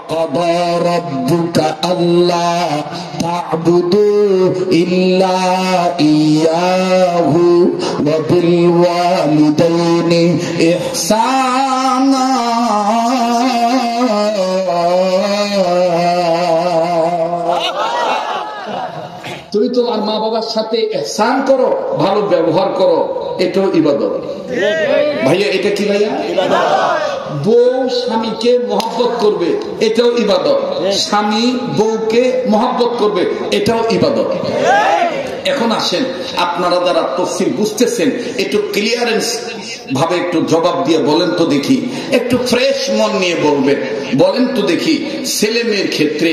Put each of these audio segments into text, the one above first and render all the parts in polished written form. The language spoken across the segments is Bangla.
قضى ربك ألا تعبدوا إلا إياه وبالوالدين إحسانا তুমি তোমার মা বাবার সাথে ইহসান করো, ভালো ব্যবহার করো, এটাও ইবাদত। ভাইয়া এটা কি ভাইয়া? বউ স্বামীকে মহব্বত করবে, এটাও ইবাদত। স্বামী বউকে মহব্বত করবে, এটাও ইবাদত। এখন আসেন, আপনারা যারা তফসিল বুঝতেছেন একটু ক্লিয়ারেন্স ভাবে একটু জবাব দিয়ে বলেন তো দেখি, একটু ফ্রেশ মন নিয়ে বলবেন, বলেন তো দেখি, ছেলে মেয়ের ক্ষেত্রে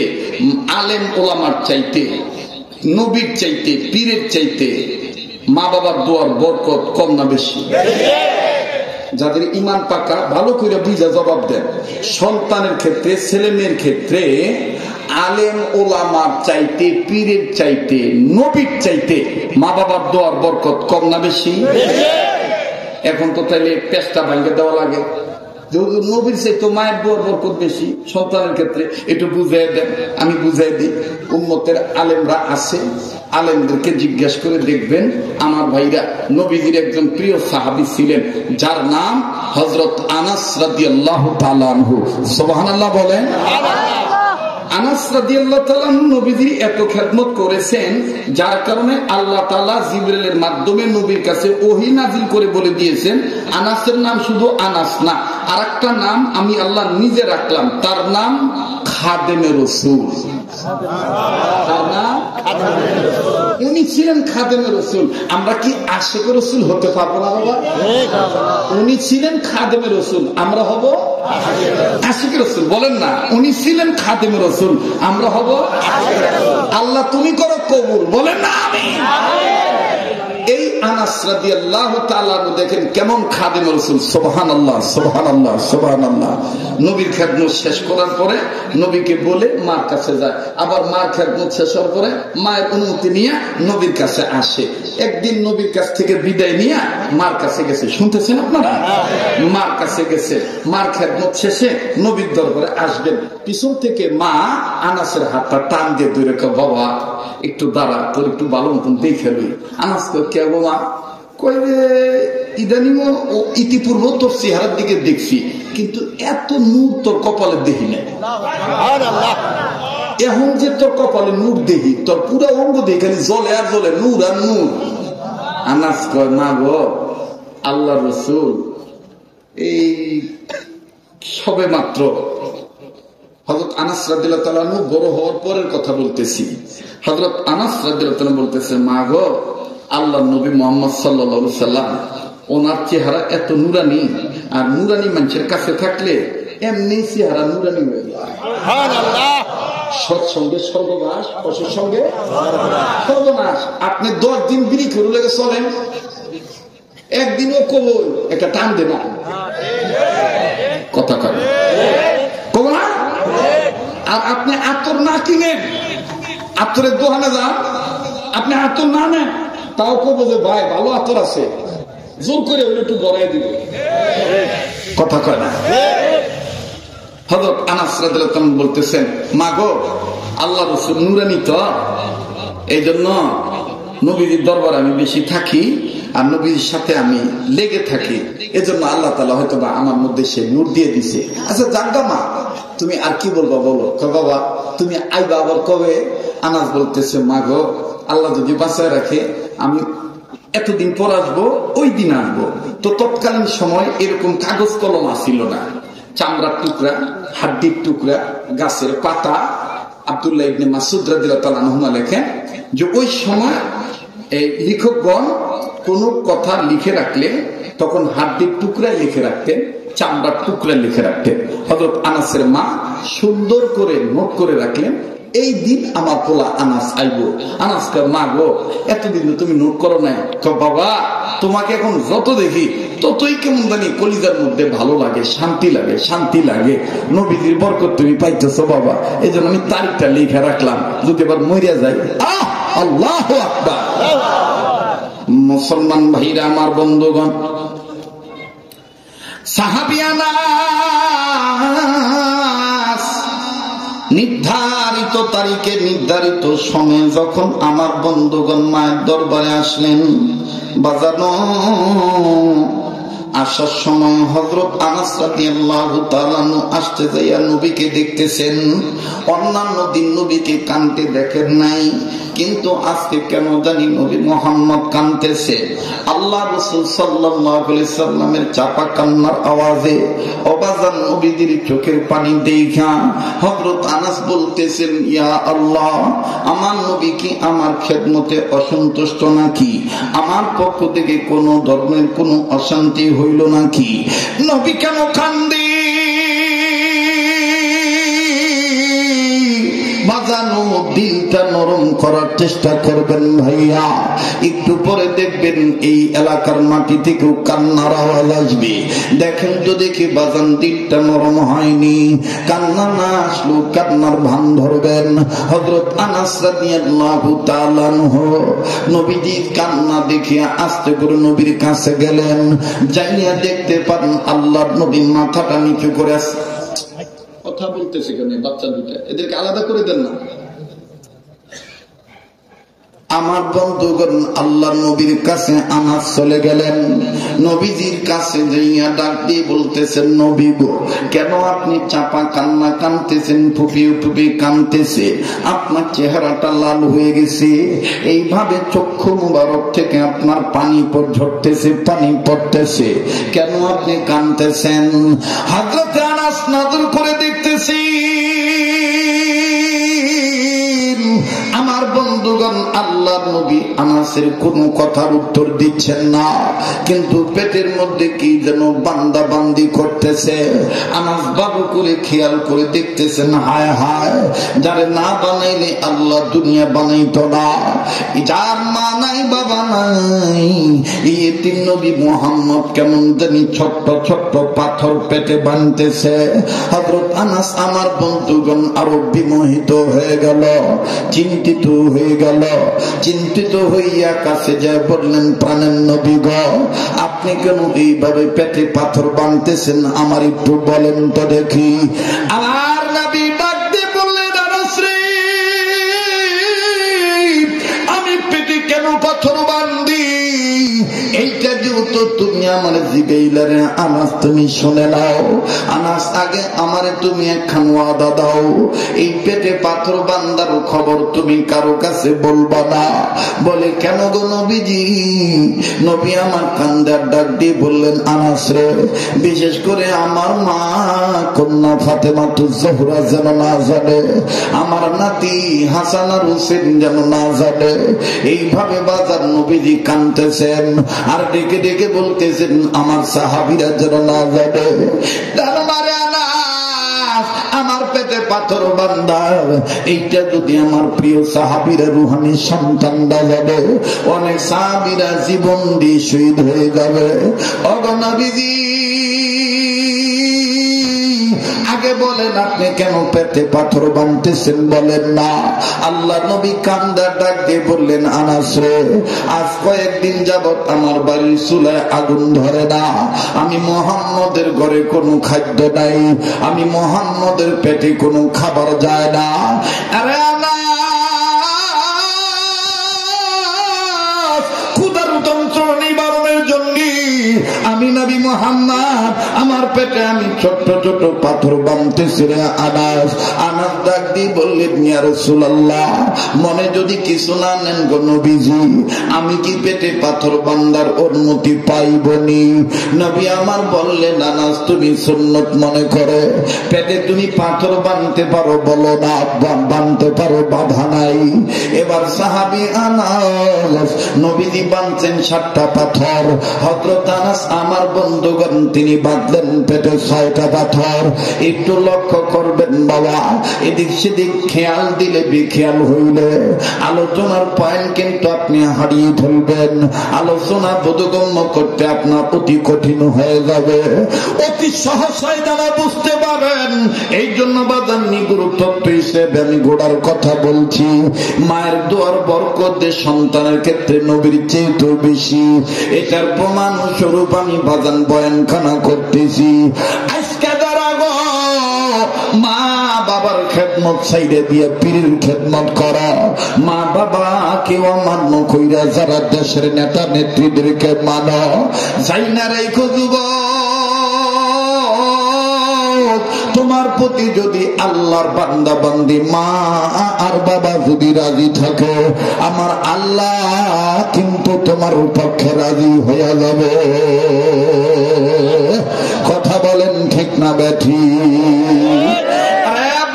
আলেম ওলামার চাইতে, নবীর চাইতে, পীরের চাইতে মা বাবার দোয়ার বরকত কম না বেশি? যাদের ইমান পাকা ভালো করে বুঝা জবাব দেন। সন্তানের ক্ষেত্রে, ছেলে মেয়ের ক্ষেত্রে আলেম ওলামার চাইতে, পীরের চাইতে, নবীর চাইতে মা বাবার দোয়ার বরকত কম না বেশি? এখন তো তাইলে পেশটা ভাঙে দেওয়া লাগে, নবীর চাইতে মায়ের দোয়ার বরকত বেশি সন্তানের ক্ষেত্রে। একটু বুঝাই দেন, আমি বুঝাই দিই। উম্মতের আলেমরা আছে, আলেমদেরকে জিজ্ঞাসা করে দেখবেন। আমার ভাইরা, নবীজির একজন প্রিয় সাহাবী ছিলেন যার নাম হযরত আনাস রাদিয়াল্লাহু তাআলা আনহু। সুবহানাল্লাহ বলেন। আনাস রাদিয়াল্লাহু তাআলা নবীজি এত খেদমত করেছেন যার কারণে আল্লাহ তাআলা জিবরিলের মাধ্যমে নবীর কাছে ওহী নাযিল করে বলে দিয়েছেন, আনাসের নাম শুধু আনাস না, আরেকটা নাম আমি আল্লাহ নিজে রাখলাম, তার নাম খাদেমে রাসূল। তার নাম উনি ছিলেন খাদেমে রাসূল। আমরা কি আশিকে রাসূল হতে পারবো না বাবা? উনি ছিলেন খাদেমে রাসূল, আমরা হব আশিকে রাসূল। বলেন না, উনি ছিলেন খাদেমে রাসূল, আমরা হব। আল্লাহ তুমি করো কবুল, বলেন না আমিন। এই আনাস রাদিয়াল্লাহু তাআলা দেখেন কেমন খাদেম রাসূল। সুবহানাল্লাহ, সুবহানাল্লাহ, সুবহানাল্লাহ। নবীর খেদমত শেষ করার পরে নবীকে বলে মার কাছে যায়, আবার মার খেদমত শেষ হওয়ার পরে মায়ের অনুমতি নিয়ে নবীর কাছে আসে। একদিন নবীর কাছ থেকে বিদায় নিয়ে মার কাছে গেছে, শুনতেছেন আপনারা? মার কাছে গেছে, মার খেদমত শেষে নবীর দরবারে আসবেন। পিছন থেকে মা আনাসের হাতটা টান দিয়ে ধরে, বাবা একটু দাঁড়া, তোর একটু ভালো মতন দেখে লই। আনাস কে বাবা? কইলে ইদানিং ইতিপূর্ব তোর চেহারার দিকে দেখছি, কিন্তু এত নূর তোর কপালে দেখি না। এখন যে তোর কপালে নূর দেখি, তোর পুরো অঙ্গ দেখি জলে আর জলে, নূর আর নূর। আনাস কয়, না গো, আল্লাহ রাসূল এই সবে মাত্র হযরত আনাস রাদিয়াল্লাহু তাআলা আনহু বড় হওয়ার পরের কথা বলতেছি। হযরত আনাস রাদিয়াল্লাহু তাআলা বলতেছে, মা গো, আল্লাহর নবী মুহাম্মদ সাল্লাল্লাহু আলাইহি সাল্লাম ওনার চেহারা এত নুরানি, আর নুরানি মানুষের কাছে থাকলে এমনি চেহারা নুরানি হয়ে যায়। সুবহানাল্লাহ। সৎসঙ্গে স্বর্গবাস, অসৎসঙ্গে সর্বনাশ। আপনি 10 দিন বিড়ি করে লেগে চলেন, একদিনও কবুল একটা টান দেন না, কথা কয় কবুল না। আর আপনি আতর না কিনেন, আতরের দোকানে যান, আপনি আতর না নেন, তাও কব যে ভাই ভালো আতর আছে, জোর করে ওটা একটু গড়াই দিবে, কথা কয় না। হযরত আনাস রাদিয়াল্লাহু তাআলা বলতেছেন, মা গো, আল্লাহ রাসূল নূরানি তো, এই জন্য নবীর দরবারে আমি বেশি থাকি আর নবীর সাথে আমি লেগে থাকি, এজন্য আল্লাহ তাআলা হয়তো বা আমার মধ্যে সে নূর দিয়ে দিছে। আচ্ছা জাগা মা, তুমি আর কি বলবা বলো। বাবা তুমি আইবা আবার কবে? আনাস বলতেছে, মা গো, আল্লাহ যদি বাঁচায় রাখে আমি এতদিন পর আসবো, ওই দিন আসবো। তো তৎকালীন সময় এরকম কাগজ কলম আসিল না, চামড়ার টুকরা, হাড্ডির টুকরা, গাছের পাতা। আব্দুল্লাহ ইবনে মাসউদ রাদিয়াল্লাহু তাআলা আনহু লেখেন যে ওই সময় এই লেখকগণ কোন কথা লিখে রাখলে তখন হাড্ডির টুকরায় লিখে রাখতেন, চামড়ার টুকরা লিখে রাখতেন। হযরত আনাসের মা সুন্দর করে নোট করে রাখলেন, এই দিন আমার পোলা আনাস আইব। আনাস কয়, মা গো, এতদিন তুমি নোট করো নাই। বাবা তোমাকে এখন যত দেখি ততই কেমন জানি কলিজার মধ্যে ভালো লাগে, শান্তি লাগে, শান্তি লাগে। নবীজির বরকত তুমি পাইতেছো বাবা, এই জন্য আমি তারিখটা লিখে রাখলাম, যদি এবার মরিয়া যায়। আল্লাহু আকবার। মুসলমান ভাইরা আমার, বন্ধুগণ, সাহাবী আনাস নির্ধারিত তারিখে নির্ধারিত সময়ে যখন আমার বন্ধুগণ মায়ের দরবারে আসলেন, বাজানো আসার সময় হযরত আনাস রাদিয়াল্লাহু তাআলা আসতে যাইয়া নবীকে দেখতেছেন। অন্যান্য দিন নবীকে কাঁদতে দেখেন নাই, কিন্তু আজকে কেন জানি নবী মুহাম্মদ কাঁদতেছে। আল্লাহ রাসূল সাল্লাল্লাহু আলাইহি সাল্লামের চাপা কান্নার আওয়াজে অবাজান নবীদের চোখের পানি দেখা হযরত আনাস বলতেছেন, ইয়া আল্লাহ, আমার নবী কি আমার খেদমতে অসন্তুষ্ট নাকি? আমার পক্ষ থেকে কোন ধর্মের কোন অশান্তি হইল নাকি? নবী কেন কান্দে? বাজানো দিলটা নরম করার চেষ্টা করবেন ভাইয়া। একটু পরে দেখবেন এই এলাকার মাটি থেকেও কান্নার আওয়াজ আসবে। দেখেন তো দেখি বাজান দিলটা নরম হয়নি। কান্না না আসলো কান্নার ভান ধরবেন। হযরত আনাস রাদিয়াল্লাহু তাআলা নবীজির কান্না দেখে আস্তে করে নবীর কাছে গেলেন। যাইয়া দেখতে পান আল্লাহর নবী মাথাটা নিচু করে আছে। কথা বলতেছে কেন বাচ্চা দুটা? এদেরকে আলাদা করে দেন না। আমার বন্ধুগণ আল্লাহর নবীর কাছে আনাস চলে গেলেন। নবীজির কাছে যাইয়া ডাক দিয়ে বলতেছেন, নবী গো, কেন আপনি চাপা কান্না কাঁদতেছেন? ফুপিয়ে ফুপিয়ে কাঁদতেছে, আপনার চেহারাটা লাল হয়ে গেছে। এইভাবে চক্ষু মুবারক থেকে আপনার পানি ঝরতেছে, পানি পড়তেছে, কেন আপনি কাঁদতেছেন? হযরত আনাস নজর করে দেখতেছি আমার বন্ধুগণ আল্লাহর নবী আনাসের কোন কথার উত্তর দিচ্ছেন না, কিন্তু পেটের মধ্যে কি যেন বান্দা বান্দি করতেছে। আনাস বাবু করে খেয়াল করে দেখতেছেন, হায় হায়, যারে না বানাইলে আল্লাহ দুনিয়া বানাইতো না। যার মা নাই বাবা নাই, এই তিন নবী মুহাম্মদ কেমন জানি ছোট্ট ছোট্ট পাথর পেটে বানতেছে। হযরত আনাস আমার বন্ধুগণ আরো বিমোহিত হয়ে গেল, চিন্তিত হয়ে গেল। চিন্তিত হইয়া কাছে যায় বললেন, প্রাণের নবী গো, আপনি কেন এইভাবে পেটে পাথর বানতেছেন? আমার একটু বলেন তো দেখি। আমার নবী ডাক দিয়ে বললেন, আনাস রে, আমি পেটে কেন পাথর বান্ধি এইটা যেহেতু তুমি আমার জিগাইলা রে আনাস, তুমি শুনে নাও। আনাস, আগে আমারে তুমি একখান ওয়াদা দাও, এই পেটে পাথর বান্দার খবর তুমি কারো কাছে বলবা না। বলে, কেন গো নবীজি? নবী আমার কান্দার ডাক দিয়ে বললেন, আনাস রে, বিশেষ করে আমার মা কন্যা ফাতেমাতুজ জোহরা যেন না জানে, আমার নাতি হাসান আর হুসেন যেন না জানে। এইভাবে বাজার নবীজি কাঁদতেছেন আর ডেকে ডেকে বলতেছেন, আমার সাহাবীরা যেন না জানে। তার মানে আনাস, আমার পেটে পাথর বান্দা, এইটা যদি আমার প্রিয় সাহাবীরা রুহানি সন্তানরা যাবে, অনেক সাহাবীরা জীবন দিয়ে শহীদ হয়ে যাবে। ওগো নবীজি, আগে বলেন আপনি কেন পেটে পাথর বানতেছেন? বলেন না। আল্লাহ নবী কান্দা ডাক দিয়ে বললেন, আনাস রে, আজ কয়েকদিন যাবত আমার বাড়ির চুলায় আগুন ধরে না। আমি মুহাম্মদের ঘরে কোনো খাদ্য নাই, আমি মুহাম্মদের পেটে কোনো খাবার যায় না। আরে ক্ষুধার যন্ত্রণা নিবারণের জন্য আমি নবী মুহাম্মদ আমার পেটে আমি ছোট ছোট পাথর বানতেছি রে আনাস। আনাস ডাক দিয়ে বললেন, ইয়া রাসূলুল্লাহ, মনে যদি কিছু না নেন গো নবীজি, আমি কি পেটে পাথর বান্দার অনুমতি পাইবনি? নবী আমার বললেন, আনাস, তুমি সুন্নত মনে করে পেটে তুমি পাথর বানতে পারো, বলো না, বানতে পারো, বাধা নাই। এবার সাহাবী আনাস নবীজি বানছেন 7টা পাথর। হযরত আনাস আমার বন্ধুগণ তিনি বাঁধলেন পেটে 6টা পাথর। একটু লক্ষ্য করবেন বাবা, এদিক সেদিক খেয়াল দিলে বিখেয়াল হইলে আলোচনার পয়েন্ট কিন্তু আপনি হারিয়ে ফেলবেন। আলোচনা বোধগম্য করতে আপনার অতি কঠিন হয়ে যাবে, অতি সহসায় যারা বুঝতে পারেন। এই জন্য বাদানি গুরুত্ব হিসেবে আমি গোড়ার কথা বলছি। মায়ের দোয়ার বরকত সন্তানের ক্ষেত্রে নবীর চেয়ে তো বেশি, এটার প্রমাণ স্বরূপ আমি বাজান বয়ানখানা করতেছি। আজকে যারা গো মা বাবার খেদমত খেদমত সাইডে দিয়ে পীরের খেদমত করা, মা বাবা কেউ অমান্য কইরা যারা দেশের নেতা নেত্রীদেরকে মানো, যাই না রেখো যুবক, তোমার প্রতি যদি আল্লাহর বান্দা বান্দি মা আর বাবা যদি রাজি থাকে, আমার আল্লাহ কিন্তু তোমার পক্ষে রাজি হয়ে যাবে। কথা বলেন ঠিক না বেঠি?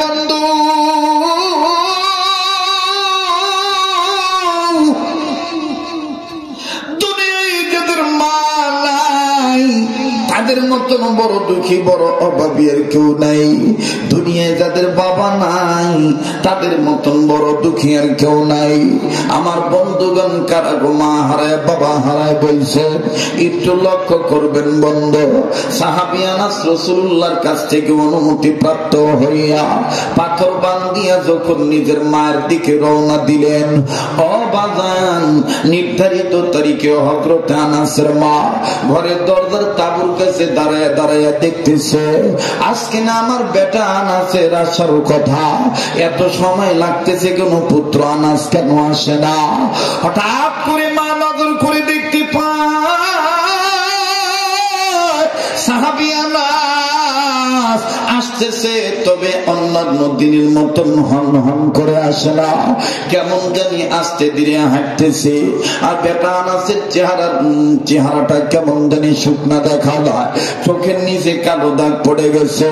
বন্ধু, দুনিয়ায় যাদের মা নাই তাদের মতন বড় দুঃখী বড় অভাবী আর কেউ নাই। দুনিয়ায় যাদের বাবা নাই তাদের মতন বড় দুঃখী আর কেউ নাই। আমার বন্ধুগণ, কারা গো মা হারায় বাবা হারায় বলছে, একটু লক্ষ্য করবেন বন্ধু। সাহাবী আনাস রাসূলুল্লাহর কাছ থেকে অনুমতি প্রাপ্ত হইয়া পাথর বান্ধিয়া যখন নিজের মায়ের দিকে রওনা দিলেন, ও বাজান, নির্ধারিত তারিখে হযরত আনাসের মা ঘরের দরজার তাঁবুর কাছে দাঁড়ায় দাঁড়ায় দেখতেছে, আজকে না আমার বেটা আনাসের আসার কথা, এত সময় লাগতেছে কেন, পুত্র আনাস কেন আসে না? হঠাৎ করে মা নজর করে দেখতে পায় সাহাবী আনাস আসতেছে, তবে অন্যান্য দিনের মতন হন হন করে আসে না, কেমন জানি আস্তে ধীরে হাঁটতেছে। আর বেটা আনাসের চেহারাটা কেমন জানি শুকনা দেখা যায়, চোখের নিচে কালো দাগ পড়ে গেছে,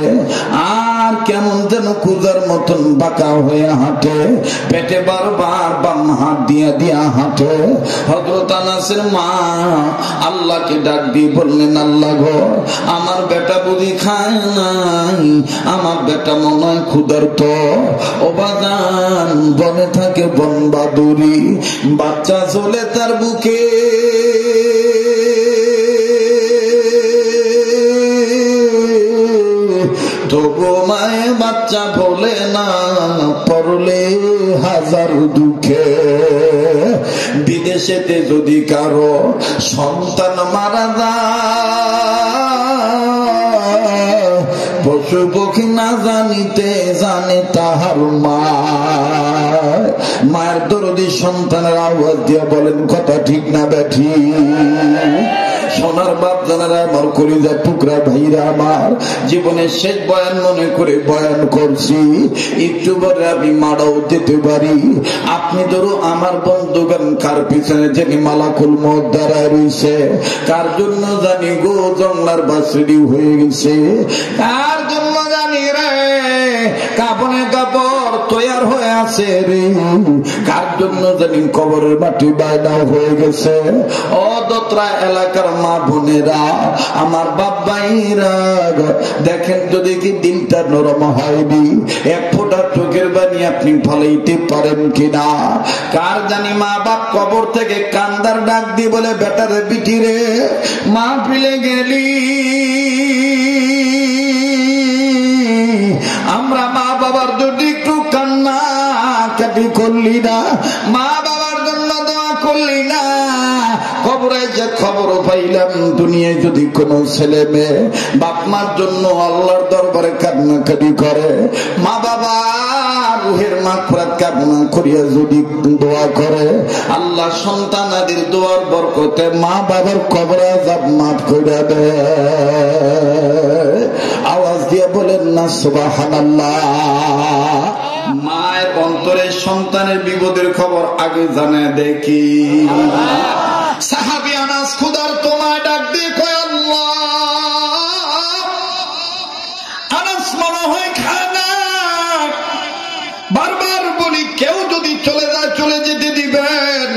আর কেমন যেন কুজার মতন বাঁকা হয়ে হাঁটে, পেটে বারবার বাম হাত দিয়া দিয়া হাঁটে। হযরত আনাসের মা আল্লাহকে ডাক দিয়ে বললেন, আল্লাহ গো, আমার বেটা বুঝি খায় নাই, আমার বেটা মনে হয় ক্ষুধার্ত। ও বাজান, বনে থাকে বন বাদুরি, বাচ্চা চলে তার বুকে, তবু মায়ে বাচ্চা বলে না, পড়লে হাজার দুঃখে। বিদেশেতে যদি কারো সন্তান মারা যায়, পশু পক্ষী না জানিতে জানে তাহার মা। মায়ের দরদি সন্তানের আওয়াজ দিয়ে বলেন কথা ঠিক না বেঠি? সোনার বাপ জানারা, আমার কলিজার টুকরা ভাইরা, আমার জীবনের শেষ বয়ান মনে করে বয়ান করছি, একটু পরে আমি মারাও যেতে পারি। আপনি ধরো আমার বন্ধুগান কার পিছনে যিনি মালাকুল মউত দাঁড়ায় রয়েছে, কার জন্য জানি গো জংলার বাসরি হয়ে গেছে, কার জন্য জানি রে কাপনে কাপড় তৈয়ার হয়ে আছে রে, কার জন্য জানি কবরের মাটি বায়না হয়ে গেছে। ও দোতরা এলাকার মা বোনেরা, আমার বাপ ভাইরা, দেখেন যদি কি দিনটা নরম হয়নি, এক ফোঁটা চোখের বানি আপনি ফলাইতে পারেন কিনা? কার জানি মা বাপ কবর থেকে কান্দার ডাক দিয়ে বলে, বেটারে বিটিরে মা ফিলে গেলি, আমরা মা বাবার জন্য একটু কান্না কাটি করলি না, মা বাবার জন্য দোয়া করলি না। কবরে যে খবর পাইলাম, দুনিয়ায় যদি কোন ছেলে মেয়ে বাপ মার জন্য আল্লাহর দরবারে কান্নাকাটি করে, মা বাবা রুহের মাগফিরাত কামনা করিয়া যদি দোয়া করে, আল্লাহ সন্তানাদের দোয়ার বরকতে মা বাবার কবর আযাব মাফ করে দেয়। আওয়াজ দিয়ে বলেন না সুবহানাল্লাহ। মায়ের অন্তরে সন্তানের বিপদের খবর আগে জানায় দেখি। সাহাবী আনাস খুদার তোমায় ডাক দিয়ে কয়, আল্লাহ, আনাস মনে হয় খায় না। বারবার বলি, কেউ যদি চলে যায় চলে যেতে দিবেন।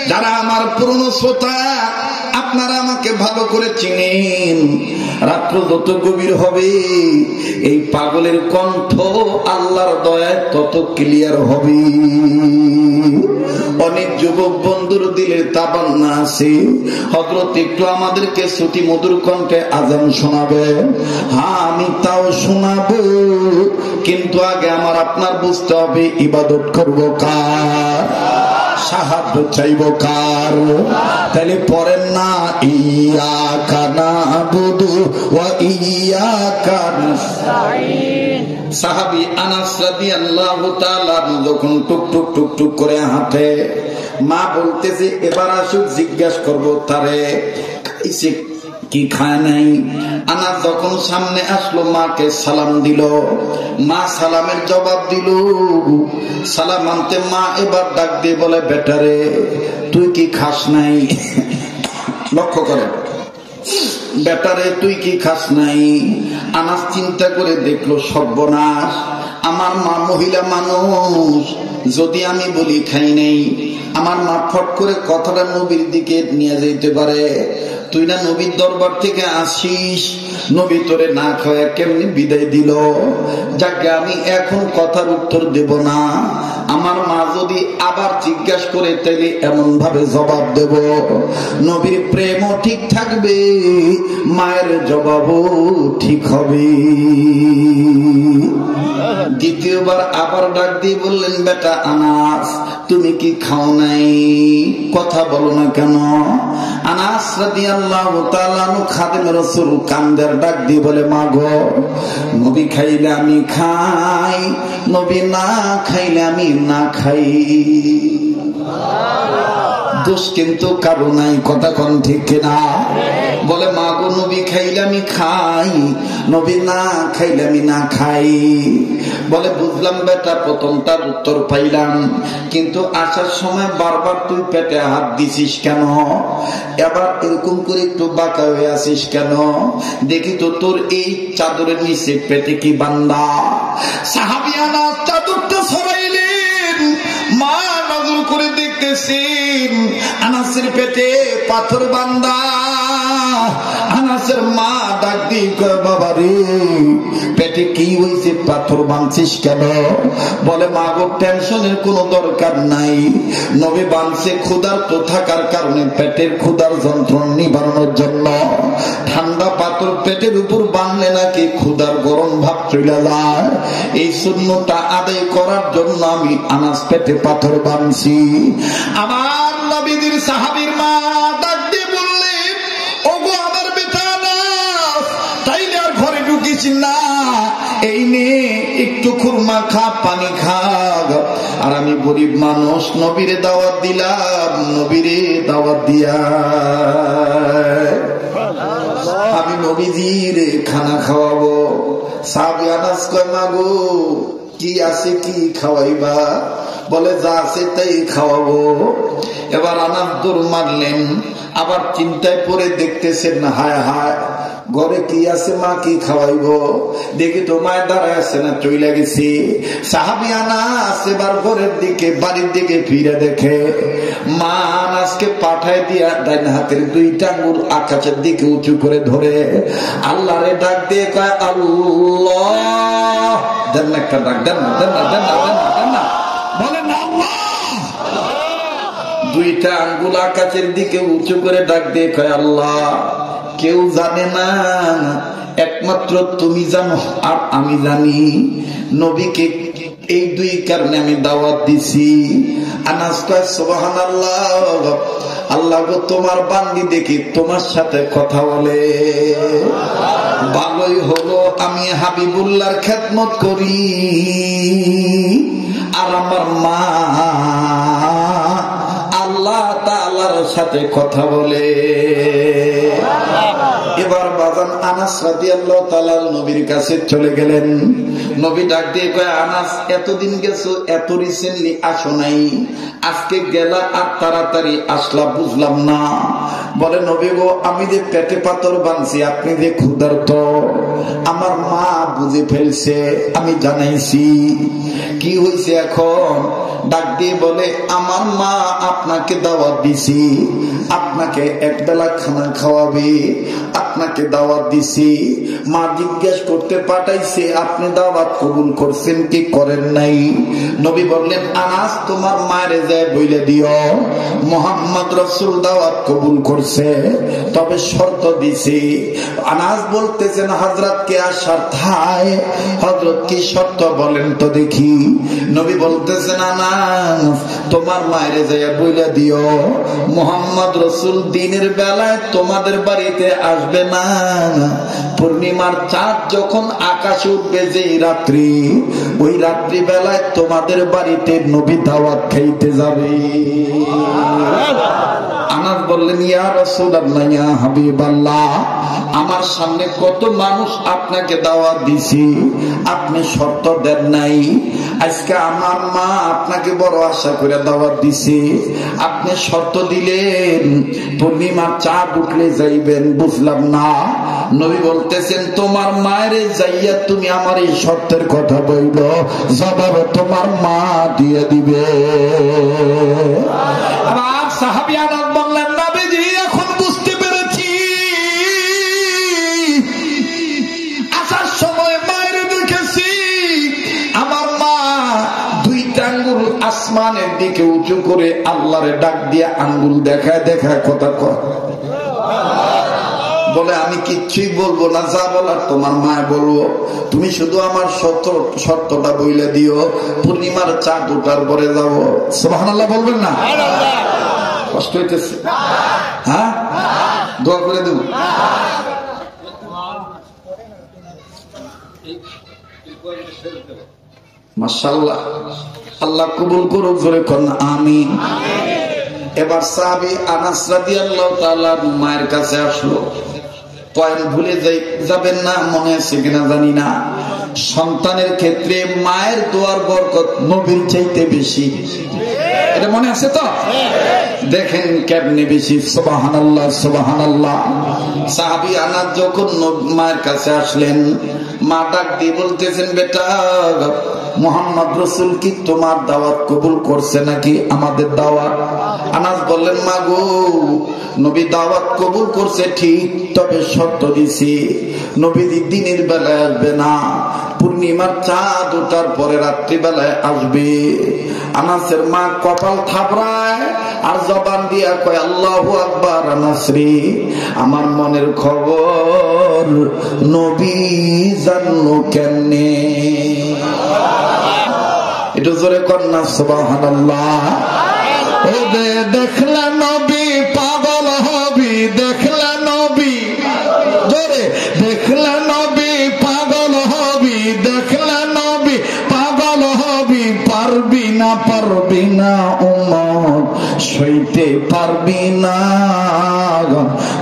যারা আমার পুরনো শ্রোতা, আপনারা আমাকে ভালো করে চিনেন। রাত্র যত গভীর হবে, এই পাগলের কণ্ঠ আল্লাহর দয়ায় তত ক্লিয়ার হবে। অনেক যুবক বন্ধুর দিলের তাবান্না আছে, হযরত একটু আমাদেরকে শ্রুতি মধুর কণ্ঠে আজান শোনাবে। হ্যাঁ, আমি তাও শোনাবো, কিন্তু আগে আমার আপনার বুঝতে হবে ইবাদত করবো কার? সাহায্য চাইব কার? তাহলে পড়েন না ইয়াকা নাবুদু ওয়া ইয়াকা নাস্তাঈন। সাহাবী আনাস রাদিয়াল্লাহু তাআলা যখন টুক টুক টুক টুক করে হাঁটে, মা বলতেছে এবার আসুক জিজ্ঞাসা করবো তারে খাইছে কি খায় নাই। আনাস যখন সামনে আসলো মাকে সালাম দিল, মা সালামের জবাব দিল। সালাম আনতে মা এবার ডাক দিয়ে বলে বেটারে তুই কি খাস নাই? লক্ষ্য করেন, বেটারে তুই কি খাস নাই? আনাস চিন্তা করে দেখলো সর্বনাশ, আমার মা মহিলা মানুষ, যদি আমি বলি খাই নাই, আমার মা ফট করে কথাটা নবীর দিকে নিয়ে যেতে পারে। তুই না নবীর দরবার থেকে আসিস, নবী তোরে না খাওয়া কেমনি বিদায় দিল? যাকে আমি এখন কথার উত্তর দেব না, আমার মা যদি আবার জিজ্ঞাসা করে তাইলে এমন ভাবে জবাব দেব নবীর প্রেমও ঠিক থাকবে, মায়ের জবাবও ঠিক হবে। দ্বিতীয়বার আবার ডাক দিয়ে বললেন বেটা আনাস তুমি কি খাও নাই? কথা বলো না কেন? আনাস রাদিয়াল্লাহু তাআলা আনহু খাদেম রাসূল কান্দের ডাক দিয়ে বলে মা গো, নবী খাইলে আমি খাই, নবী না খাইলে আমি না খাই। দোষ কিন্তু কারো নাই, কথা কোন ঠিক কিনা? বলে মা গো নবী খাইলে আমি খাই, নবী না খাইলে আমি না খাই। বলে বুঝলাম বেটা, প্রথমটার উত্তর পাইলাম, কিন্তু আসার সময় বারবার তুই পেটে হাত দিছিস কেন? এবার এরকম করে একটু বাঁকা হয়ে আসিস কেন? দেখি তো তোর এই চাদরের নিচে পেটে কি বান্দা? সাহাবী আনাস চাদরটা সরাইলেন, মা নজর করে দেখতেছেন আনাসের পেটে পাথর বান্দা। আনাসের মা ডাক দিয়ে কয় বাবা রে পেটে কি হয়েছে, পাথর বাঁধছিস কেন? বলে মা গো টেনশনের কোনো দরকার নাই, নবী বাঁধছে ক্ষুধার তো থাকার কারণে, পেটের ক্ষুধার যন্ত্রণা নিবারণের জন্য। ঠান্ডা পাথর পেটের উপর বাঁধলে নাকি ক্ষুধার গরম ভাব চলে যায়, এই সুন্নতটা আদায় করার জন্য আমি আনাস পেটে পাথর বাঁধছি। আমার নবীদের সাহাবীর মা ডাক দিয়ে বললেন ওগো আমার বেটা না, তাইলে আর ঘরে ঢুকিস না, এই নে একটু খুরমা খা, পানি খা। আর আমি গরিব মানুষ, নবীরে দাওয়াত দিলাম, নবীরে দাওয়াত দিয়া আমি নবীজির খানা খাওয়াবো। সাহাবী আনাস কয় মা গো কি আছে কি খাওয়াইবা? বলে যা আছে তাই খাওয়াবো। এবার আনাস দৌড় মারলেন, আবার চিন্তায় পড়ে দেখতেছেন হায় হায় ঘরে কি আছে, মা কি খাওয়াইব? দেখি তো মায়ের দাঁড়ায় আছে না, চইলা গেছি। সাহাবী আনাস এবার ঘরের দিকে বাড়ির দিকে ফিরে দেখে মা আনাসকে পাঠায় দিয়া ডাইন হাতের দুইটা আঙ্গুল আকাশের দিকে উঁচু করে ধরে আল্লাহরে ডাক দিয়ে কয় আল্লাহ। দেন না একটা ডাক, দেন না দেন না দেন না দেন না দেন না, বলেন আল্লাহ। দুইটা আঙ্গুল আকাশের দিকে উঁচু করে ডাক দিয়ে কয় আল্লাহ, কেউ জানে না, একমাত্র তুমি জানো আর আমি জানি। নবীকে এই দুই কারণে আমি দাওয়াত দিছি। আনাস কয় সুবহানাল্লাহ, আল্লাহ গো তোমার বান্দি দেখি তোমার সাথে কথা বলে, ভালোই হলো আমি হাবিবুল্লাহর খেদমত করি আর আমার মা আল্লাহ তাআলার সাথে কথা বলে। এবার বাজান আনাস রাদিয়াল্লাহু তাআলা নবীর কাছে চলে গেলেন। নবী ডাক দিয়ে কয় আনাস এতদিন গেছো, এত রিসেন্টলি আসো নাই, আজকে গেলা আর তাড়াতাড়ি আসলা বুঝলাম না। বলে নবী গো আমি যে পেটে পাথর বাঁধছি, আপনি যে ক্ষুধার্ত, আমার মা বুঝে ফেলছে, আমি জানাইছি। কি হয়েছে এখন? ডাক দিয়ে বলে আমার মা আপনাকে দাওয়াত দিছি, আপনাকে একবেলা খানা খাওয়াবে, আপনার আপনাকে দাওয়াত দিছি, মা জিজ্ঞেস করতে পাঠাইছে আপনি দাওয়াত কবুল করছেন কি করেন নাই। নবী বললেন, আনাস তোমার মায়ের যায় বইলে দিও মুহাম্মদ রাসূল দাওয়াত কবুল করছে, তবে শর্ত দিছি। আনাস বলতেছেন, হযরত কে আসার থায়, হযরত কি শর্ত বলেন তো দেখি। নবী বলতেছেন, আনাস তোমার মায়ের যায় বইলে দিও মুহাম্মদ রাসূল দিনের বেলায় তোমাদের বাড়িতে আসবে না, পূর্ণিমার চাঁদ যখন আকাশে উঠবে যেই রাত্রি, ওই রাত্রি বেলায় তোমাদের বাড়িতে নবী দাওয়াত খাইতে যাবে। আনাস বললেন, ইয়া রাসূলুল্লাহ ইয়া হাবিবাল্লাহ, আমার সামনে কত মানুষ আপনাকে দাওয়াত দিছি, আপনি শর্ত দেন নাই। আজকে আমার মা আপনাকে বড় আশা করে দাওয়াত দিছে, আপনি শর্ত দিলেন পূর্ণিমার চাঁদ উঠলে যাইবেন, বুঝলাম না। নবী বলতেছেন, তোমার মায়ের যাইয়া তুমি আমার এই শর্তের কথা বইল, জবাব তোমার মা দিয়ে দিবে। আর সাহাবী আনাস বললেন, নবীজি এখন বুঝতে পেরেছি, আসার সময় মায়ের দেখেছি আমার মা দুইটা আঙ্গুল আসমানের দিকে উঁচু করে আল্লাহরে ডাক দিয়ে আঙ্গুল দেখায় দেখায় কথা কয়, বলে আমি কিচ্ছুই বলবো না, যা বলার তোমার মায় বলবো, তুমি শুধু আমার শর্তটা বইলে দিও, পূর্ণিমার চাঁদ ওঠার পরে যাবো। সুবহানাল্লাহ বলবেন না? কষ্ট হইতেছে? হ্যাঁ, দোয়া করে দেব। মাশাআল্লাহ, আল্লাহ কবুল করুক, জোরে কোন আমিন। এবার সাহাবী আনাস রাদিয়াল্লাহু তাআলা মায়ের কাছে আসলো। পয়েন্ট ভুলে যাবেন না, মনে আছে কিনা জানি না, সন্তানের ক্ষেত্রে মায়ের দোয়ার বরকত নবীর চাইতে বেশি, এটা মনে আছে তো? দেখেন কেমনে বেশি। সুবহানাল্লাহ সুবহানাল্লাহ। সাহাবী আনাস যখন মায়ের কাছে আসলেন, মা ডাক দিয়ে বলতেছেন, বেটা মুহাম্মদ রাসূল কি তোমার দাওয়াত কবুল করছে নাকি আমাদের দাওয়াত? আনাস বললেন, মা গো, নবী দাওয়াত কবুল করছে ঠিক, তবে শর্ত দিছি নবী দিনের বেলায় আসবে না, পূর্ণিমার চাঁদ ওঠার পরে রাত্রি বেলায় আসবে। আনাসের মা কপাল থাপড়ায় আর জবান দিয়া কয়, আল্লাহু আকবার। আনাস রে, আমার মনের খবর নবী জানলো কেমনে? একটু জোরে কন্যা সুবহানাল্লাহ। ও দেখলা নবী পাগল হবি, দেখলা নবী, জোরে দেখলা নবী পাগল হবি, দেখলা নবী পাগল হবি, পারবি না পারবি না উম্মত সইতে পারবি না,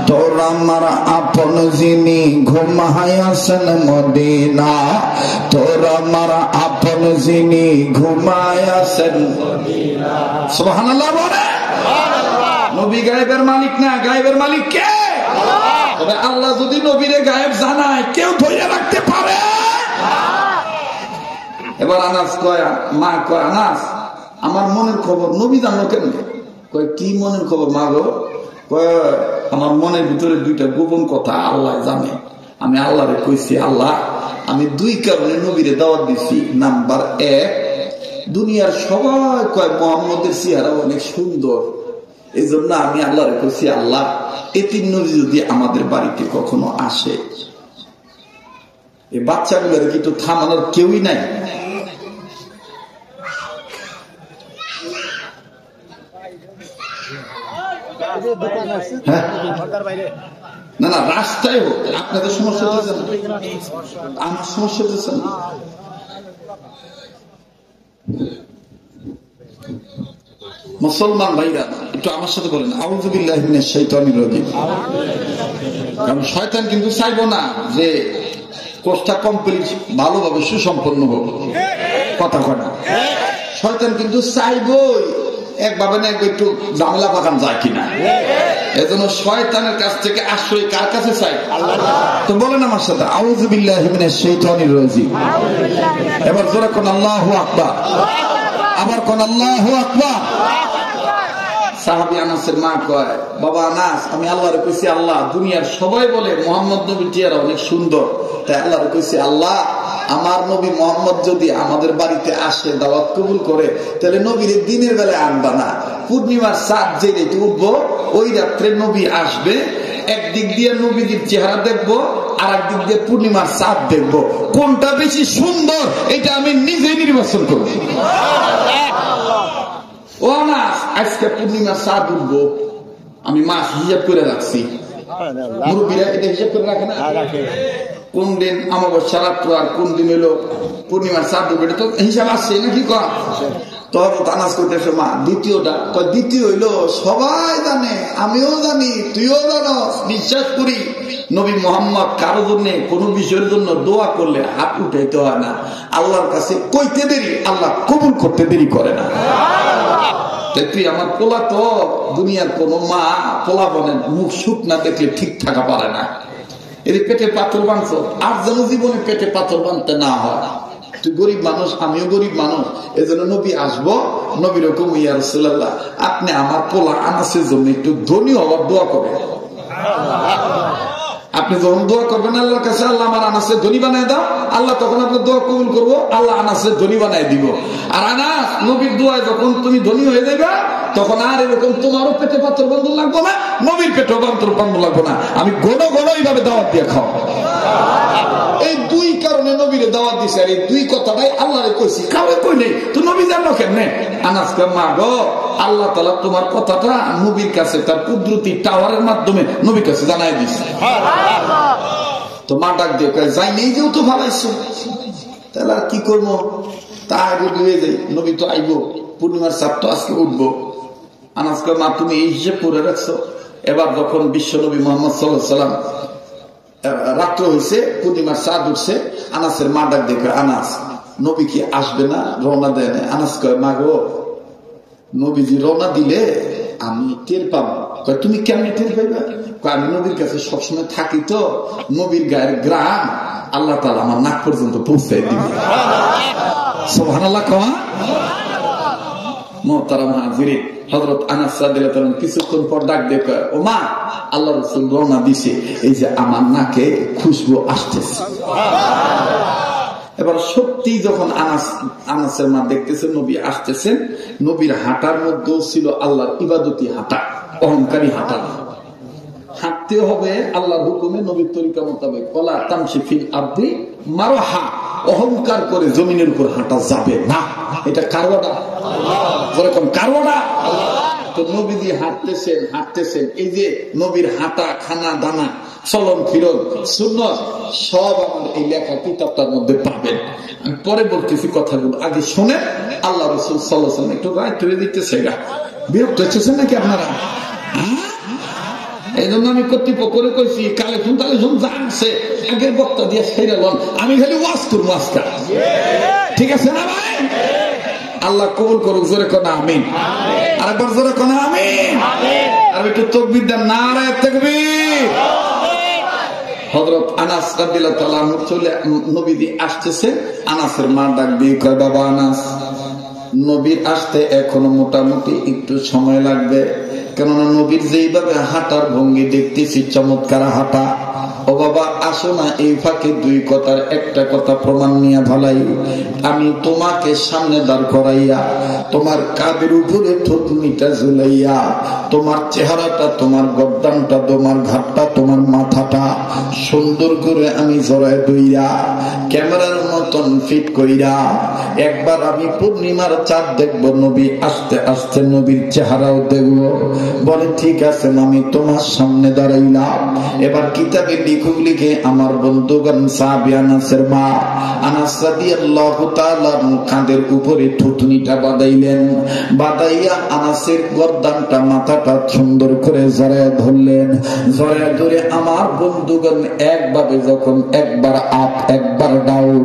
তোর আমার আপন যিনি ঘুমায়াছেন মদিনা, তোর আমার আপন যিনি ঘুমায়াছেন মদিনা। সুবহানাল্লাহ বলে। নবী গায়েবের মালিক না, গায়েবের মালিক কে? তবে আল্লাহ যদি নবীরে গায়েব জানায়, কেউ ধরে রাখতে পারে? এবার আনাস কয়, মা কয়, আনাস আমার মনের খবর নবী জানলো কেমনে? কয়, কি মনের খবর মা গো? কয়, আমার মনের ভিতরে দুইটা গোপন কথা আল্লাহ জানে, আমি আল্লাহরে কইছি, আল্লাহ আমি দুই কারণে নবীরে দাওয়াত দিছি। নাম্বার 1, দুনিয়ার সবাই কয় মুহাম্মদের চেহারা অনেক সুন্দর, এই জন্য আমি আল্লাহরে কইছি, আল্লাহ এতিম নবী যদি আমাদের বাড়িতে কখনো আসে, এই বাচ্চাগুলোর কি তো থামানোর কেউই নাই? না না, রাস্তায় হোক, আপনাদের সমস্যা হচ্ছে না, আমার সমস্যা হচ্ছে না। মুসলমান ভাইরা একটু আমার সাথে বলেন, আউযু বিল্লাহি মিনাশ শাইতানির রাজিম। কারণ শয়তান কিন্তু চাইবো না যে কোর্সটা কমপ্লিট ভালোভাবে সুসম্পন্ন হোক, কথা কয়। শয়তান কিন্তু চাইবই একভাবে না একটু ঝামেলা পাকান যায় কিনা। এজন্য শয়তানের কাছ থেকে আশ্রয় কার কাছে চাই? তো বলেন আমার সাথে, আউযু বিল্লাহি মিনাশ শাইতানির রাজিম। এবার জোরে কোন আল্লাহু আকবার, আবার কোন আল্লাহু আকবার। সাহাবী আনাসের মা কয়, বাবা আনাস, আমি আল্লাহরে কইছি, আল্লাহ দুনিয়ার সবাই বলে মোহাম্মদ নবীর চেহারা অনেক সুন্দর, তাই আল্লাহরে কইছি, আল্লাহ আমার নবী মোহাম্মদ যদি আমাদের বাড়িতে আসে, দাওয়াত কবুল করে, তাহলে নবীর দিনের বেলায় আনবা না, পূর্ণিমার চাঁদ যে রেতে উঠবো ওই রাত্রে নবী আসবে, একদিক দিয়ে নবীর চেহারা দেখবো, আর একদিক দিয়ে পূর্ণিমার চাঁদ দেখবো, কোনটা বেশি সুন্দর এটা আমি নিজে নির্বাচন করব। ও না, আজকে পূর্ণিমার চাঁদ উঠবো, আমি মাস হিসাব করে রাখছি, মুরব্বীরা এটা হিসাব করে রাখে না, কোন দিন অমাবস্যা রাত্র আর কোন দিন হইলো পূর্ণিমার চাঁদ উঠবে, এটা তো হিসাব আসছে নাকি? মা দ্বিতীয়টা, দ্বিতীয় হইলো সবাই জানে, আমিও জানি, তুইও জানো, বিশ্বাস করি নবী মোহাম্মদ কারো জন্য কোন বিষয়ের জন্য দোয়া করলে হাত উঠাইতে হয় না, আল্লাহর কাছে কইতে দেরি, আল্লাহ কবুল করতে দেরি করে না। তুই আমার পোলা, তো দুনিয়ার কোন মা পোলা বলেন মুখ সুখ না দেখলে ঠিক থাকা পারে না, এর পেটে পাথর বাঁধছ, আর যেন জীবনে পেটে পাথর বাঁধতে না হয়। তুই গরিব মানুষ, আমিও গরিব মানুষ, এজন্য নবী আসবো, নবীর হুকুম, ইয়া রাসূলুল্লাহ আপনি আমার পোলা আনাসের জন্য একটু ধনী হওয়ার দোয়া করবেন। আপনি যখন দোয়া করবেন আল্লাহর কাছে, আল্লাহ আমার আনাসের ধনী বানায় দাও, আল্লাহ তখন আপনার দোয়া কবুল করবো, আল্লাহ আনাসের ধনী বানায় দিব। আর আনাস নবীর দোয়ায় যখন তুমি ধনী হয়ে যাবে, তখন আর এরকম তোমারও পেটে পাথর বন্ধ লাগবো না, নবীর পেটেও পাথর বন্ধ লাগবো না, আমি ঘন ঘন এইভাবে দাওয়াত দিয়ে খাও। এই দুই কারণে নবীরে দাওয়াত দিছে, আর এই দুই কথাটাই আল্লাহরে কইছি, কাউকে কই নেই। তো নবী জানো কেমনে? আনাসকে, মা গো, আল্লাহ তাআলা তোমার কথাটা নবীর কাছে তার কুদরতি টাওয়ারের মাধ্যমে নবীর কাছে জানাই দিছে। তো মা ডাক দিয়ে কয়, যাই নেই যেও তো ভালাইছো, তাহলে আর কি করবো, তাই হয়ে যাই, নবী তো আইবো, পূর্ণিমার চাঁদ তো আজকে উঠবো। আনাসকে, মা তুমি এই হিসেব করে রাখছো, এবার যখন বিশ্ব নবী মুহাম্মদ সাল্লাল্লাহু আলাইহি ওয়াসাল্লাম রাত্র হয়েছে, পূর্ণিমার চাঁদ উঠছে, আনাসের মা ডাক দেখে, আনাস নবী কি আসবে না, রওনা দেয় না? আনাস কয়, মা গো, নবীজি রওনা দিলে আমি টের পাবো। তুমি কেমনে টের পাইবা? আমি নবীর কাছে সবসময় থাকি, তো নবীর গায়ের গ্রাম আল্লাহ তাআলা আমার নাক পর্যন্ত পৌঁছাই দিবে। সুবহানাল্লাহ। মুহতারাম হাজিরিন, হযরত আনাস রাদিয়াল্লাহু তাআলা কিছুক্ষণ পর ডাক দিয়ে কয়, ও মা, আল্লাহ রাসূল রওনা দিছে, এই যে আমার নাকে খুশবু আসতেছে। এবার সত্যি যখন আনাসের মা দেখতেছে নবী আসতেছেন, নবীর হাঁটার মধ্যেও ছিল আল্লাহর ইবাদতি হাঁটা, অহংকারী হাঁটা। হাঁটতে হবে আল্লাহর হুকুমে, নবীর তরিকা মোতাবেক। ওয়ালা তামশি ফিল আরদি মারহা, অহংকার করে জমিনের উপর হাঁটা যাবে না। এটা কারওয়াটা, যেরকম কারওয়াটা। তো নবীজি হাঁটতেছেন, এই যে নবীর হাঁটা, খানা দানা, চলন ফিরন, সুন্নাত সব আমার এই লেখা কিতাবটার মধ্যে পাবেন। আমি পরে বলতেছি কথাগুলো, আগে শোনেন। আল্লাহ রাসূল সাল্লাল্লাহু আলাইহি ওয়াসাল্লাম একটু রায় তুলে দিতেছে, বিরক্ত হচ্ছেন নাকি আপনারা? এই জন্য আমি কর্তৃপক্ষরে কইছি, কালেকশন জানছে, আগের বক্তা দিয়ে সেরে লন, আমি খালি ওয়াজ করবো আজকাল, ঠিক আছে না ভাই? আল্লাহ কবুল করুক, জোরে কোন আমিন। আরেকবার জোরে কোন আমিন। আর একটু তাকবীর দেন, নারায়ে তাকবীর। হযরত আনাস রাদিয়াল্লাহু তাআলা চলে, নবীজি আসতেছে, আনাসের মা ডাক দিয়ে কয়, বাবা আনাস, নবীর আসতে এখনো মোটামুটি একটু সময় লাগবে, কেননা নবীর যেইভাবে হাঁটার ভঙ্গি দেখতেছি চমৎকার হাঁটা। ও বাবা, আসো না, এই ফাঁকে দুই কথার একটা কথা প্রমাণ নিয়ে ভালাই। আমি তোমাকে সামনে দাঁড় করাইয়া, তোমার কাঁধের উপরে থুতনিটা ঝুলাইয়া, তোমার চেহারাটা, তোমার গর্দানটা, তোমার ঘাটটা, তোমার মাথাটা সুন্দর করে আমি জড়ায় দইরা, ক্যামেরার মতন ফিট কইরা একবার আমি পূর্ণিমার চাঁদ দেখবো, নবী আস্তে আস্তে নবীর চেহারাও দেখবো। বলে, ঠিক আছে, আমি তোমার সামনে দাঁড়াইলাম। এবার কিতাবে লিখুক লিখে আমার বন্ধুগণ, সাহাবী আনাসের মা আনাস রাদিয়াল্লাহু তাআলা কাঁধের উপরে থুতনিটা বাঁধাইলেন, বাঁধাইয়া আনাসের গর্দানটা, মাথাটা সুন্দর করে জড়ায় ধরলেন। জড়ায় ধরে আমার বন্ধুগণ একভাবে যখন একবার আপ, একবার ডাউন,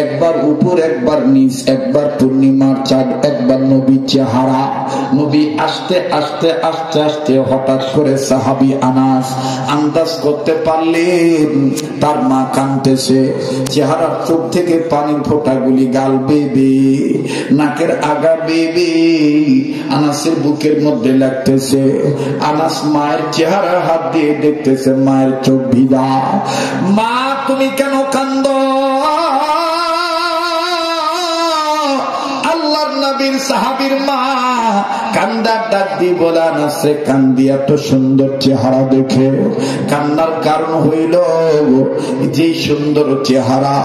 একবার উপর, একবার নিচ, একবার পূর্ণিমার চাঁদ, একবার নবীর চেহারা, নবী আস্তে আস্তে আস্তে আস্তে হঠাৎ করে সাহাবী আনাস আন্দাজ করতে পারলেন তার মা কাঁদতেছে, চেহারার চোখ থেকে পানির ফোঁটাগুলি গাল বেবে, নাকের আগা বেবে আনাসের বুকের মধ্যে লাগতেছে। আনাস মায়ের চেহারা হাত দিয়ে দেখতেছে, মায়ের চোখ ভিজা। মা তুমি কেন কান্দো? আল্লাহর নবীর সাহাবীর মা কান্দার ডাক দিয়ে বলে, আনাসে কান্দি এত সুন্দর চেহারা দেখে। কান্নার কারণ হইল যে সুন্দর চেহারা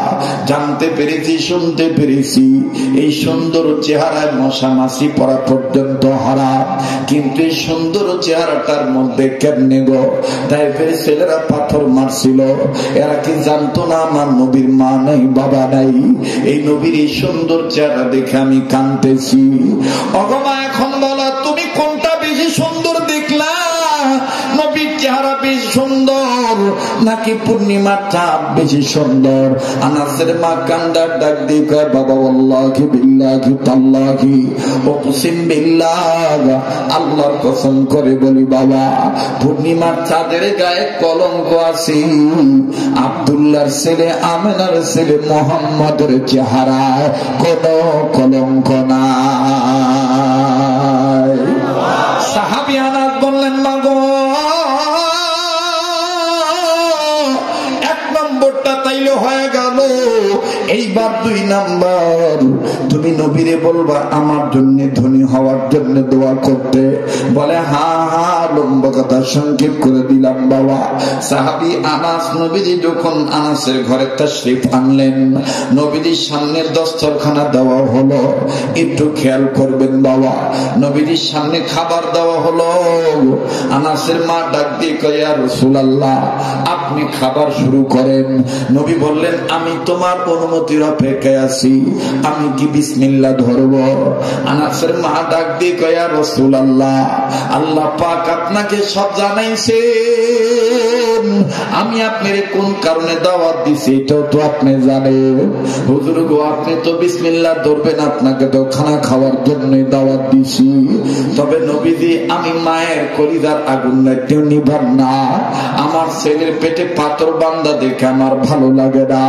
জানতে পেরেছি, শুনতে পেরেছি এই সুন্দর চেহারায় মশা মাছি পড়া পর্যন্ত হারাম, কিন্তু এই সুন্দর চেহারাটার মধ্যে কেমনে গো তাই ফের ছেলেরা পাথর মারছিল। এরা কি জানতো না আমার নবীর মা নাই, বাবা নাই? এই নবীর এই সুন্দর চেহারা দেখে আমি কাঁদতেছি। অগমা এখন বলো তুমি কোনটা বেশি সুন্দর দেখলা? নবীর চেহারা বেশি সুন্দর নাকি পূর্ণিমার চাঁদ বেশি সুন্দর? আনাসের মা কান্দার ডাক দিয়ে কয়, বাবা আল্লাহি বিল্লাহি তাল্লাহি ওয়াকসিম বিল্লাহ, আল্লাহর কসম করে বলি বাবা পূর্ণিমার চাঁদের গায়ে কলঙ্ক আছে। আব্দুল্লাহর ছেলে আমেনার ছেলে মুহাম্মদের চেহারায় কোনো কলঙ্ক নাই। সাহাবী আনাস বললেন, মাগো এক নম্বরটা তাইলে হয়ে গেল, এইবার 2 নাম্বার তুমি নবীরে বলবা আমার জন্য ধনী হওয়ার জন্য দোয়া করতে। বলে হ্যাঁ হ্যাঁ, লম্বা কথা সংক্ষেপ করে দিলাম বাবা। সাহাবী আনাস নবীজি যখন আনাসের ঘরে তাশরীফ আনলেন, নবীজির সামনের দস্তরখানা দেওয়া হলো। একটু খেয়াল করবেন বাবা, নবীজির সামনে খাবার দেওয়া হলো। আনাসের মা ডাক দিয়ে কয়, ইয়া রাসূলুল্লাহ আপনি খাবার শুরু করেন। নবী বললেন, আমি তোমার অনুমতির অপেক্ষায় আছি, আমি কি বিসমিল্লাহ ধরব? আনাসের মা ডাক দিয়ে কয়, ইয়া রাসূলুল্লাহ আল্লাহ পাক আপনাকে সব জানাইছেন, আমি আপনার কোন কারণে দাওয়াত দিছি এটাও তো আপনি জানেন। হুজুর গো আপনি তো বিসমিল্লাহ ধরবেন, আপনাকে তো খানা খাওয়ার জন্য দাওয়াত দিছি। তবে নবীজি আমি মায়ের কলিজার আগুন কেউ নিভান না, আমার ছেলের পেটে পাথর বান্দা দেখে আমার ভালো লাগে না।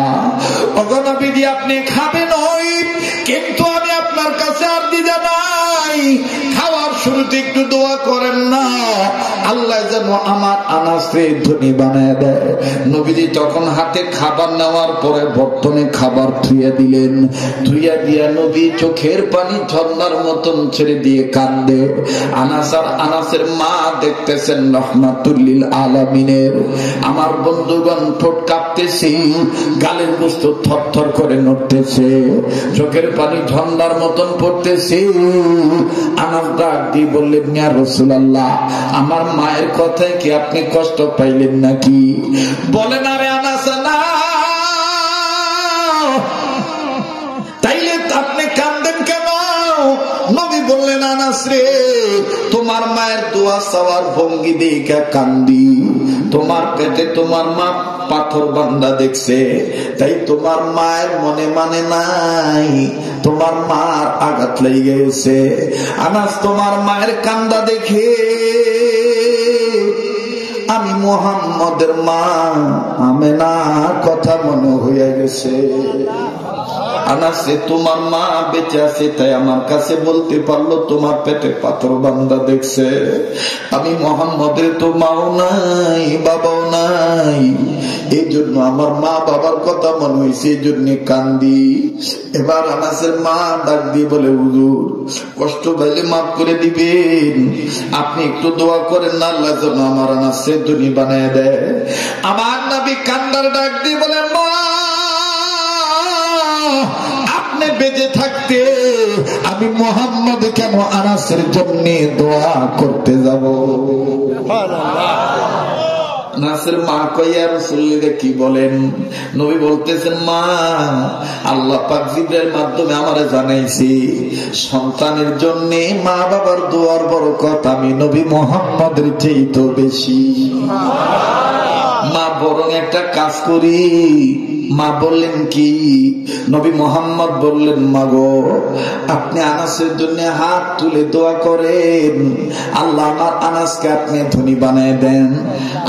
ওগো নবীজি আপনি খাবেন ওই, কিন্তু আমি আপনার কাছে আরজি জানাই খাওয়ার শুরুতে একটু দোয়া করেন না, আল্লাহ যেন আমার আনাসে ধনী বানায় দেয়। নবীজি তখন হাতে খাবার নেওয়ার পরে বর্তনে খাবার থুইয়া দিলেন। থুইয়া দিয়া নবী চোখের পানি ঝর্ণার মতন ছেড়ে দিয়ে কান্দে। আনাস আর আনাসের মা দেখতেছেন রহমাতুল্লিল আলামিনের। আমার বন্ধুগণ ঠোঁট কাঁপতেছে, গালের গোস্ত থরথর করে নড়তেছে, চোখের পানি ঝর্ণার মতন পড়তেছে। আনাস ডাক দিয়ে বললেন, ইয়া রাসূলুল্লাহ আমার মায়ের কথায় কি আপনি কষ্ট পাইলেন নাকি? বলেন, আরে আনাস না, তাইলে আপনি কাঁদেন কেন? নবী বললেন, আনাস রে তোমার মায়ের দোয়া চাওয়ার ভঙ্গি দেখে কান্দি। তোমার পেটে তোমার মা পাথর বান্দা দেখছে, তাই তোমার মায়ের মনে মানে নাই, তোমার মার আঘাত লেগে গেছে। আনাস তোমার মায়ের কান্দা দেখে আমি মুহাম্মদের মা আমেনার কথা মনে হয়ে গেছে। আনাসে তোমার মা বেঁচে আছে তাই আমার কাছে বলতে পারলো তোমার পেটে পাথর বান্দা দেখছে। আমি মুহাম্মদের তো মাও নাই বাবাও নাই, এই জন্য আমার মা বাবার কথা মনে হয়েছে, এই জন্য কান্দি। এবার আনাসের মা ডাক দিয়ে বলে, হুজুর কষ্ট পাইলে মাফ করে দিবেন, আপনি একটু দোয়া করেন না আল্লাহ যেন আমার আনাসে ধনী বানায় দেয়। আমার নবী কান্দার ডাক দিয়ে বলে, মা আপনি বেঁচে থাকতে আমি মুহাম্মদ কেন আনাসের জন্য দোয়া করতে যাব? নাসের মা কইয়া রাসূলুল্লাহ কি বলেন? নবী বলতেছেন, মা আল্লাহ পাক জিবরাইলের মাধ্যমে আমারে জানাইছি সন্তানের জন্য মা বাবার দোয়ার বরকত আমি নবী মুহাম্মদের চেয়ে তো বেশি। মা বরং একটা কাজ করি, মা বললেন কি? নবী মোহাম্মদ বললেন, মাগো আপনি আনাসের জন্য হাত তুলে দোয়া করেন, আল্লাহ আমার আনাসকে আপনি ধনী বানায় দেন।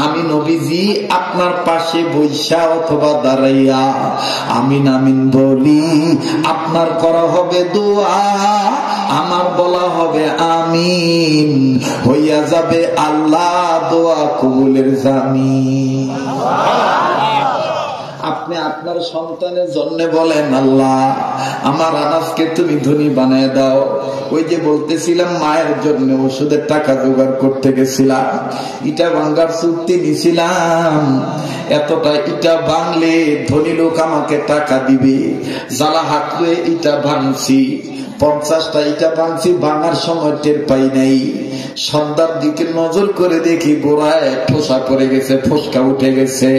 আমি নবীজি আপনার পাশে বৈশা অথবা দাঁড়াইয়া আমিন আমিন বলি, আপনার করা হবে দোয়া, আমার বলা হবে আমিন, হইয়া যাবে আল্লাহ দোয়া কবুলের জামিন। আপনি আপনার সন্তানের জন্য বলেন, আল্লাহ আমার আনাসকে তুমি ধনী বানায় দাও। ওই যে বলতেছিলাম মায়ের জন্য ওষুধের টাকা জোগাড় করতে গেছিলাম, ইটা ভাঙ্গার চুক্তি নিছিলাম, এতটা ইটা ভাঙলে ধনী লোক আমাকে টাকা দিবে, জ্বালা হাঁটলে ইটা ভাঙছি, 50টা ইটা ভাঙছি, ভাঙার সময় টের পাই নাই। সন্ধ্যার দিকে নজর করে দেখি গোড়ায় ঠোসা পড়ে গেছে, ফসকা উঠে গেছে,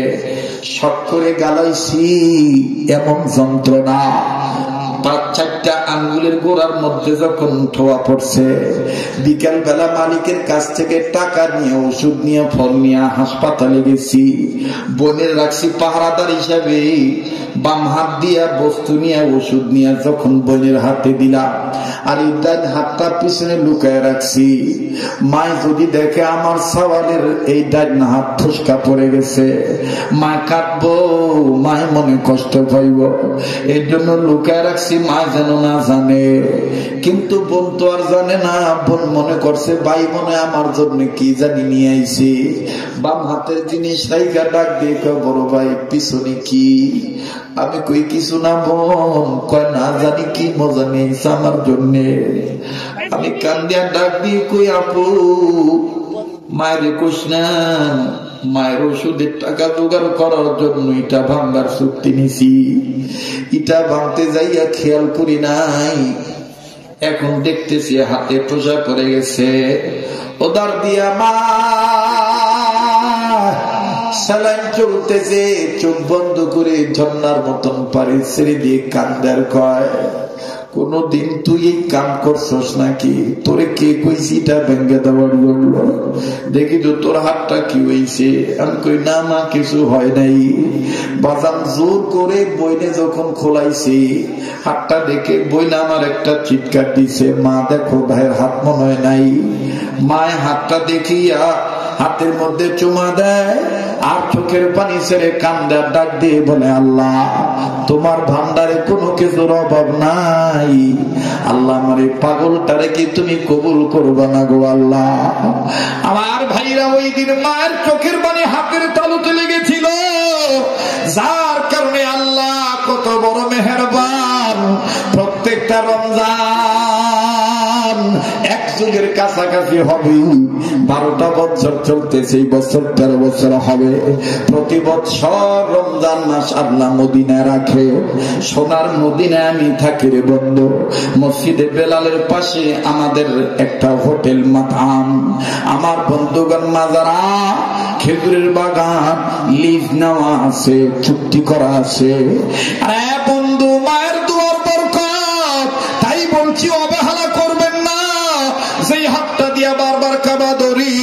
শক করে গালাইছি, এমন যন্ত্রণা। 5-4টা আঙ্গুলের গোড়ার মধ্যে যখন ঠোয়া পড়ছে, বিকাল বেলা মালিকের কাছ থেকে টাকা নিয়ে ওষুধ নিয়ে ফল নিয়ে হাসপাতালে গেছি। বোনের রাখছি পাহারাদার হিসাবে, বাম হাত দিয়া বস্তু নিয়ে ওষুধ নিয়ে যখন বোনের হাতে দিলাম, আর এই ডান হাতটা পিছনে লুকায় রাখছি। মায় যদি দেখে আমার সওয়ালের এই ডান হাত ফসকা পড়ে গেছে, মায় কাঁদবো, মায় মনে কষ্ট পাইব, এর জন্য লুকায় রাখছি, মা যেন না জানে। কিন্তু বোন তো আর জানে না, বোন মনে করছে ভাই মনে আমার জন্য কি জানি নিয়ে আইছে। বাম হাতের জিনিস রাইখা ডাক দিয়ে কয়, বড় ভাই পিছনে কি? আমি কই কিছু না বোন। কয় না জানি কি মজা নিয়েছে আমার জন্য। আমি কান্দিয়া ডাক দিয়ে কই, আপু মায়ের কোষ না, মায়ের ওষুধের টাকা জোগাড় করার জন্য ইটা ভাঙ্গার চুক্তি নিছি, ইটা ভাঙতে যাইয়া খেয়াল করি নাই, এখন দেখতেছি হাতে টোসা পড়ে গেছে। ওদার দিয়া মা স্যালাইন চলতেছে, চোখ বন্ধ করে ঝর্ণার মতন পারে ছেড়ে দিয়ে কান্দার কয়, কোনদিন তুই এই কাম করছস নাকি? তোরে কে কইছি এটা ভেঙ্গে দেওয়ার জন্য? দেখি তো তোর হাতটা কি হয়েছে। আমি কই না মা কিছু হয় নাই। বাজান জোর করে বইনে যখন খোলাইছি, হাতটা দেখে বইনে আমার একটা চিৎকার দিছে, মা দেখো ভাইয়ের হাত মনে হয় নাই। মায়ের হাতটা দেখিয়া হাতের মধ্যে চুমা দেয়, আর চোখের পানি ছেড়ে কান্দার ডাক দিয়ে বলে, আল্লাহ তোমার ভান্ডারে কোনো কিছুর অভাব নাই, আল্লাহ আমার এই পাগলটারে কি তুমি কবুল করবা না গো আল্লাহ। আমার ভাইরা ওই দিন মায়ের চোখের পানি হাতের তালুতে লেগেছিল, যার কারণে আল্লাহ কত বড় মেহেরবান। প্রত্যেকটা রমজান এক যুগের কাছাকাছি হবে, 12টা বছর চলতেছে, এই বছর 13 বছর হবে। প্রতি বছর রমজান মাস আল্লাহ মদিনায় রাখে। সোনার মদিনায় আমি থাকি রে বন্ধু। মসজিদে বেলালের পাশে আমাদের একটা হোটেল মাতাম। আমার বন্ধুগণ মাজারা, খেজুরের বাগান, লিজ নেওয়া আছে, চুক্তি করা আছে। আরে বন্ধু, মায়ের দুয়ার বরকত, তাই বলছি অবহেলা করবেন না। সেই হাতটা দিয়া বারবার কাবা ধরি,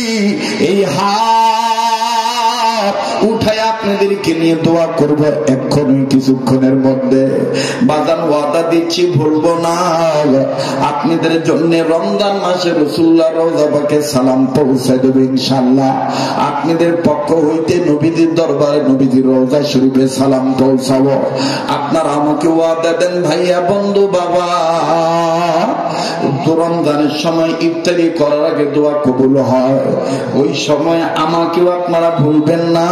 এই হাত উঠায় আপনাদেরকে নিয়ে দোয়া করবো এক্ষুনি কিছুক্ষণের মধ্যে। বাজান ওয়াদা দিচ্ছি ভুলবো না, আপনাদের জন্য রমজান মাসে রাসূলুল্লাহ রওজা পাকে সালাম পৌঁছে দেব ইনশাআল্লাহ। আপনাদের পক্ষ হইতে নবীজির দরবারে নবীজির রওজা শরীফে সালাম পৌঁছাবো। আপনারা আমাকে ওয়াদা দেন ভাইয়া, বন্ধু, বাবা, রমজানের সময় ইফতারি করার আগে দোয়া কবুল হয়, ওই সময় আমাকেও আপনারা ভুলবেন না।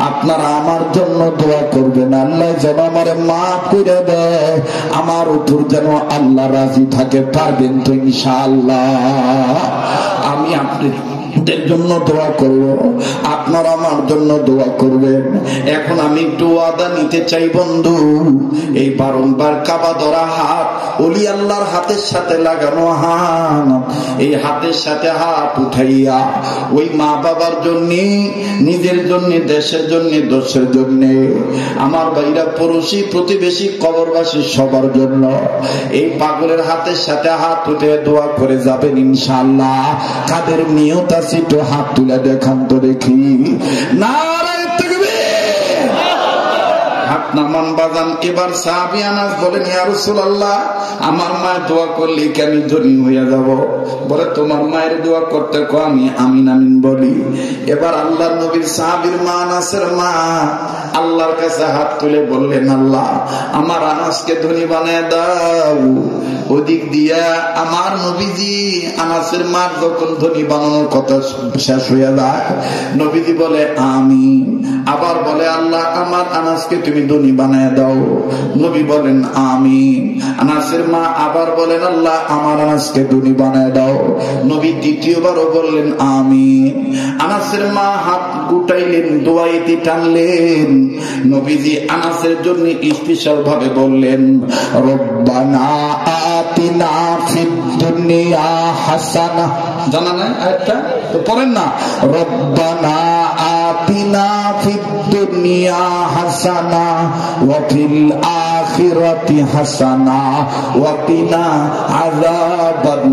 আপনারা আমার জন্য দোয়া করবেন, আল্লাহ যেন আমার মাফ করে দেয়, আমার উপর যেন আল্লাহ রাজি থাকে। পারবেন তো ইনশাআল্লাহ? আমি আপনাদের জন্য দোয়া করব, আপনারা আমার জন্য দোয়া করবেন। এখন আমি একটু ওয়াদা নিতে চাই বন্ধু। এই বারংবার কাবা ধরা হাত, ওলি আল্লাহর হাতের সাথে লাগানো হাত, এই হাতের সাথে হাত উঠাইয়া ওই মা বাবার জন্য, নিজের জন্য, দেশের জন্য, দোষের জন্য, আমার ভাইরা, পড়োশি, প্রতিবেশী, কবরবাসী, সবার জন্য এই পাগলের হাতের সাথে হাত উঠে দোয়া করে যাবেন ইনশাআল্লাহ। কাদের নিয়ত আছে একটু হাত তুলে দেখান তো দেখি। নারায়ে তাকবীর। হাত নামান বাজান। এবার সাহাবী আনাস বলেন, ইয়া রাসূলুল্লাহ, আমার মা দোয়া করলে কি আমি ধনী হয়ে যাব? বলে, তোমার মায়ের দোয়া করতে কো, আমি আমিন আমিন বলি। এবার আল্লাহর নবীর সাহাবীর মা আনাসের মা আল্লাহর কাছে হাত তুলে বললেন, আল্লাহ, আমার আনাসকে ধনী বানায় দাও। ওদিক দিয়া আমার নবীজি আনাসের মার যখন ধনী বানানোর কথা শেষ হইয়া যায়, নবীজি বলে আমিন। আবার বলে, আল্লাহ, আমার আনাসকে তুমি ধনী বানায় দাও। নবী বলেন আমিন। আনাসের মা আবার বলেন, আল্লাহ, আমার আনাসকে ধনী বানায় দাও। নবী দ্বিতীয়বারও বললেন আমিন। আনাসের মা হাত গুটাইলেন, দোয়াইতে টানলেন। নবীজি আনাসের জন্য স্পেশাল ভাবে বললেন, রব্বানা আতিনা ফিদ দুনিয়া হাসানা। জানা নাই আয়াতটা? তো পড়েন না, রব্বানা আতিনা ফিদ দুনিয়া হাসানা ওয়া ফিল আখিরাতি হাসানা ওয়া কিনা আযাবান